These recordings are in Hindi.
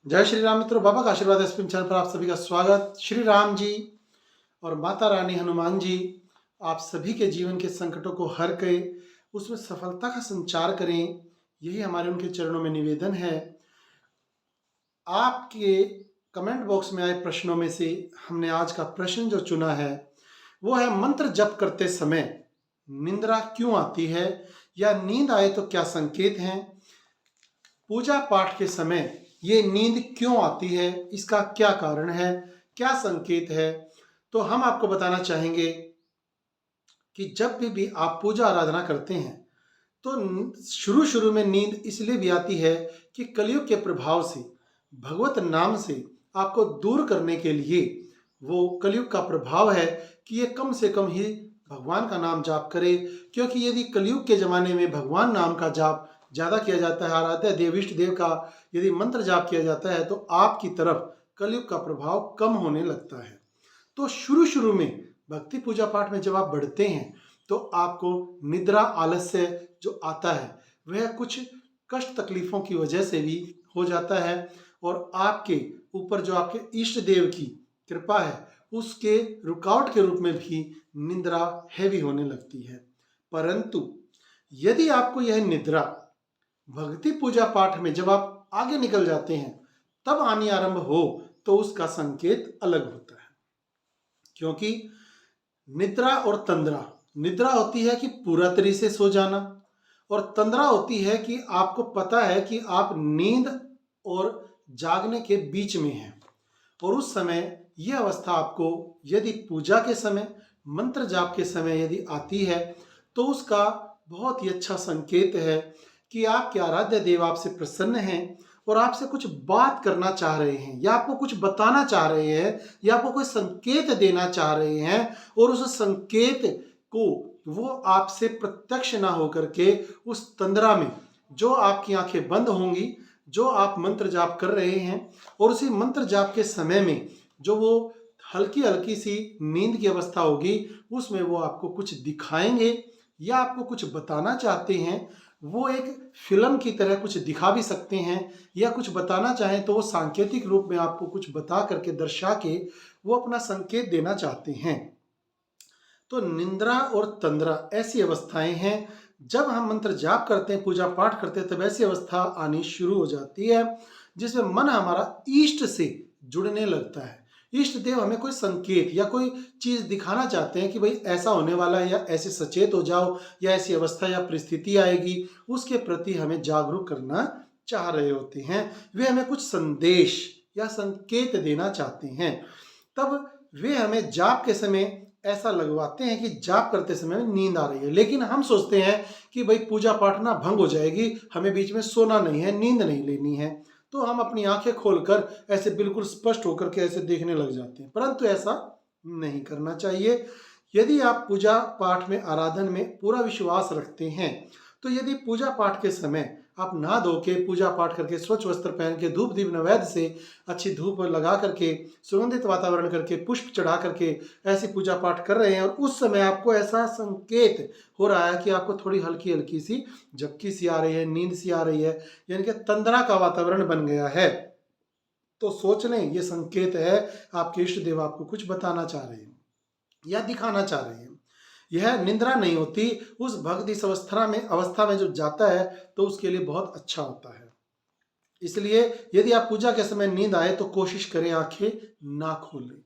जय श्री राम मित्रों, बाबा का आशीर्वाद एसपीएम चैनल पर आप सभी का स्वागत। श्री राम जी और माता रानी हनुमान जी आप सभी के जीवन के संकटों को हर के उसमें सफलता का संचार करें, यही हमारे उनके चरणों में निवेदन है। आपके कमेंट बॉक्स में आए प्रश्नों में से हमने आज का प्रश्न जो चुना है वो है, मंत्र जप करते समय निंद्रा क्यों आती है या नींद आए तो क्या संकेत हैं? पूजा पाठ के समय ये नींद क्यों आती है, इसका क्या कारण है, क्या संकेत है? तो हम आपको बताना चाहेंगे कि जब भी आप पूजा आराधना करते हैं तो शुरू शुरू में नींद इसलिए भी आती है कि कलयुग के प्रभाव से, भगवत नाम से आपको दूर करने के लिए वो कलयुग का प्रभाव है कि ये कम से कम ही भगवान का नाम जाप करे। क्योंकि यदि कलयुग के ज़माने में भगवान नाम का जाप ज़्यादा किया जाता है, आराध्य देव इष्ट देव का यदि मंत्र जाप किया जाता है तो आपकी तरफ कलयुग का प्रभाव कम होने लगता है। तो शुरू शुरू में भक्ति पूजा पाठ में जब आप बढ़ते हैं तो आपको निद्रा आलस्य जो आता है वह कुछ कष्ट तकलीफों की वजह से भी हो जाता है और आपके ऊपर जो आपके इष्ट देव की कृपा है उसके रुकावट के रूप में भी निद्रा हैवी होने लगती है। परंतु यदि आपको यह निद्रा भक्ति पूजा पाठ में जब आप आगे निकल जाते हैं तब आनी आरंभ हो तो उसका संकेत अलग होता है। क्योंकि निद्रा और तंद्रा, निद्रा होती है कि पूरा तरीके से सो जाना और तंद्रा होती है कि आपको पता है कि आप नींद और जागने के बीच में हैं और उस समय यह अवस्था आपको यदि पूजा के समय, मंत्र जाप के समय यदि आती है तो उसका बहुत ही अच्छा संकेत है कि आपके आराध्य देव आपसे प्रसन्न हैं और आपसे कुछ बात करना चाह रहे हैं या आपको कुछ बताना चाह रहे हैं या आपको कोई संकेत देना चाह रहे हैं और उस संकेत को वो आपसे प्रत्यक्ष ना होकर के उस तंद्रा में जो आपकी आंखें बंद होंगी, जो आप मंत्र जाप कर रहे हैं और उसी मंत्र जाप के समय में जो वो हल्की हल्की सी नींद की अवस्था होगी उसमें वो आपको कुछ दिखाएंगे या आपको कुछ बताना चाहते हैं। वो एक फिल्म की तरह कुछ दिखा भी सकते हैं या कुछ बताना चाहें तो वो सांकेतिक रूप में आपको कुछ बता करके, दर्शा के वो अपना संकेत देना चाहते हैं। तो निंद्रा और तंद्रा ऐसी अवस्थाएं हैं, जब हम मंत्र जाप करते हैं, पूजा पाठ करते हैं तब ऐसी अवस्था आनी शुरू हो जाती है जिसमें मन हमारा इष्ट से जुड़ने लगता है। इष्ट देव हमें कोई संकेत या कोई चीज दिखाना चाहते हैं कि भाई ऐसा होने वाला है या ऐसे सचेत हो जाओ या ऐसी अवस्था या परिस्थिति आएगी, उसके प्रति हमें जागरूक करना चाह रहे होते हैं। वे हमें कुछ संदेश या संकेत देना चाहते हैं। तब वे हमें जाप के समय ऐसा लगवाते हैं कि जाप करते समय नींद आ रही है, लेकिन हम सोचते हैं कि भाई पूजा पाठ ना भंग हो जाएगी, हमें बीच में सोना नहीं है, नींद नहीं लेनी है, तो हम अपनी आंखें खोलकर ऐसे बिल्कुल स्पष्ट होकर के ऐसे देखने लग जाते हैं। परंतु ऐसा नहीं करना चाहिए। यदि आप पूजा पाठ में, आराधन में पूरा विश्वास रखते हैं तो यदि पूजा पाठ के समय आप नहा धो के पूजा पाठ करके स्वच्छ वस्त्र पहन के धूप दीप नैवेद्य से अच्छी धूप लगा करके सुगंधित वातावरण करके पुष्प चढ़ा करके ऐसी पूजा पाठ कर रहे हैं और उस समय आपको ऐसा संकेत हो रहा है कि आपको थोड़ी हल्की हल्की सी झपकी सी आ रही है, नींद सी आ रही है, यानी कि तंद्रा का वातावरण बन गया है, तो सोच लें ये संकेत है आपके इष्ट देव आपको कुछ बताना चाह रहे हैं या दिखाना चाह रहे हैं। यह निंद्रा नहीं होती, उस भक्त इस अवस्था में जो जाता है तो उसके लिए बहुत अच्छा होता है। इसलिए यदि आप पूजा के समय नींद आए तो कोशिश करें आंखें ना खोलें,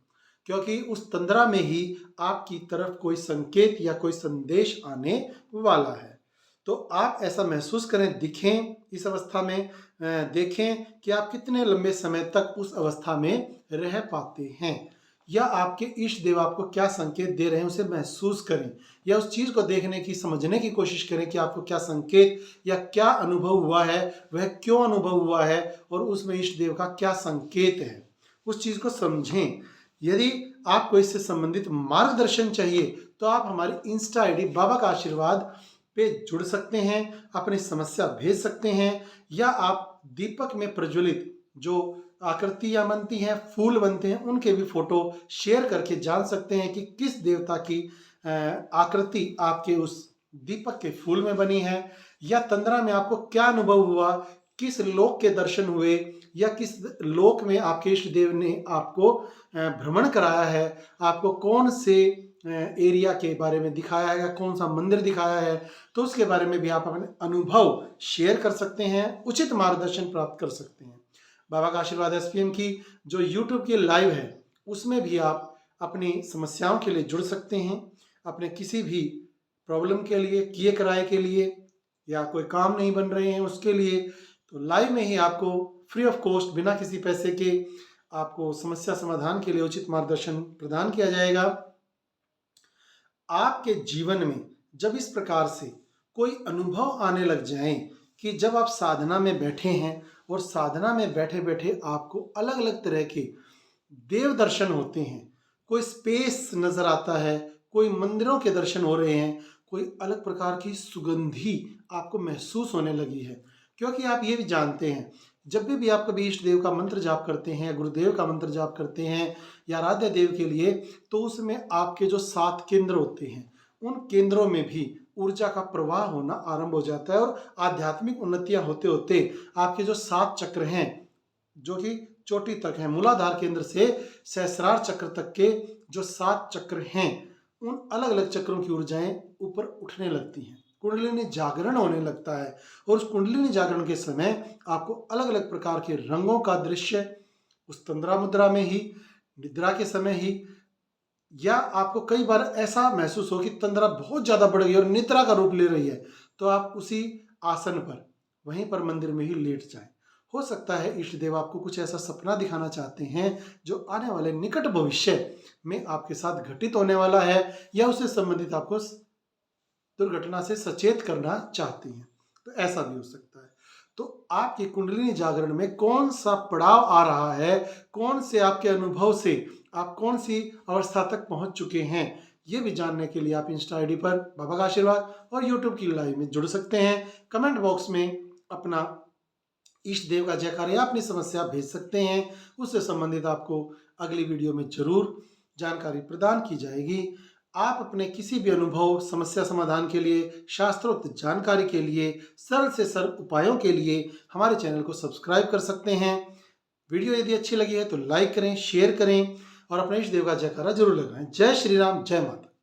क्योंकि उस तंद्रा में ही आपकी तरफ कोई संकेत या कोई संदेश आने वाला है। तो आप ऐसा महसूस करें, दिखें इस अवस्था में, देखें कि आप कितने लंबे समय तक उस अवस्था में रह पाते हैं या आपके इष्ट देव आपको क्या संकेत दे रहे हैं उसे महसूस करें या उस चीज को देखने की, समझने की कोशिश करें कि आपको क्या संकेत या क्या अनुभव हुआ है, वह क्यों अनुभव हुआ है और उसमें इष्ट देव का क्या संकेत है, उस चीज को समझें। यदि आपको इससे संबंधित मार्गदर्शन चाहिए तो आप हमारी इंस्टा आईडी बाबा का आशीर्वाद पे जुड़ सकते हैं, अपनी समस्या भेज सकते हैं या आप दीपक में प्रज्वलित जो आकृतियां बनती हैं, फूल बनते हैं, उनके भी फोटो शेयर करके जान सकते हैं कि किस देवता की आकृति आपके उस दीपक के फूल में बनी है या तंद्रा में आपको क्या अनुभव हुआ, किस लोक के दर्शन हुए या किस लोक में आपके इष्ट देव ने आपको भ्रमण कराया है, आपको कौन से एरिया के बारे में दिखाया है या कौन सा मंदिर दिखाया है, तो उसके बारे में भी आप अपने अनुभव शेयर कर सकते हैं, उचित मार्गदर्शन प्राप्त कर सकते हैं। बाबा का आशीर्वाद एसपीएम की जो यूट्यूब की लाइव है उसमें भी आप अपनी समस्याओं के लिए जुड़ सकते हैं, अपने किसी भी प्रॉब्लम के लिए, किए कराए के लिए या कोई काम नहीं बन रहे हैं उसके लिए, तो लाइव में ही आपको फ्री ऑफ कॉस्ट बिना किसी पैसे के आपको समस्या समाधान के लिए उचित मार्गदर्शन प्रदान किया जाएगा। आपके जीवन में जब इस प्रकार से कोई अनुभव आने लग जाए कि जब आप साधना में बैठे हैं और साधना में बैठे बैठे आपको अलग अलग तरह के देव दर्शन होते हैं, कोई स्पेस नजर आता है, कोई मंदिरों के दर्शन हो रहे हैं, कोई अलग प्रकार की सुगंधी आपको महसूस होने लगी है, क्योंकि आप ये भी जानते हैं जब भी आप कभी इष्ट देव का मंत्र जाप करते हैं, गुरुदेव का मंत्र जाप करते हैं या आराध्य देव के लिए, तो उसमें आपके जो 7 केंद्र होते हैं उन केंद्रों में भी ऊर्जा का प्रवाह होना आरंभ हो जाता है और आध्यात्मिक उन्नतियां होते होते आपके जो 7 चक्र हैं जो कि चोटी तक है, मूलाधार केंद्र से सहस्रार चक्र तक के जो 7 चक्र हैं, उन अलग अलग चक्रों की ऊर्जाएं ऊपर उठने लगती हैं, कुंडलिनी जागरण होने लगता है और उस कुंडलिनी जागरण के समय आपको अलग अलग प्रकार के रंगों का दृश्य उस तंद्रा मुद्रा में ही, निद्रा के समय ही, या आपको कई बार ऐसा महसूस हो कि तंद्रा बहुत ज्यादा बढ़ गई और निद्रा का रूप ले रही है, तो आप उसी आसन पर वहीं पर मंदिर में ही लेट जाएं। हो सकता है इष्ट देव आपको कुछ ऐसा सपना दिखाना चाहते हैं जो आने वाले निकट भविष्य में आपके साथ घटित होने वाला है या उससे संबंधित आपको दुर्घटना से सचेत करना चाहते हैं, तो ऐसा भी हो सकता है। तो आपकी कुंडलिनी जागरण में कौन सा पड़ाव आ रहा है, कौन से आपके अनुभव से आप कौन सी अवस्था तक पहुंच चुके हैं, ये भी जानने के लिए आप इंस्टा आईडी पर बाबा का आशीर्वाद और यूट्यूब की लाइव में जुड़ सकते हैं। कमेंट बॉक्स में अपना इष्ट देव का जयकार या अपनी समस्या भेज सकते हैं, उससे संबंधित आपको अगली वीडियो में जरूर जानकारी प्रदान की जाएगी। आप अपने किसी भी अनुभव, समस्या समाधान के लिए, शास्त्रोक्त जानकारी के लिए, सरल से सरल उपायों के लिए हमारे चैनल को सब्सक्राइब कर सकते हैं। वीडियो यदि अच्छी लगी है तो लाइक करें, शेयर करें और अपने इष्ट देव का जयकारा जरूर लगाएं। जय श्री राम, जय माता।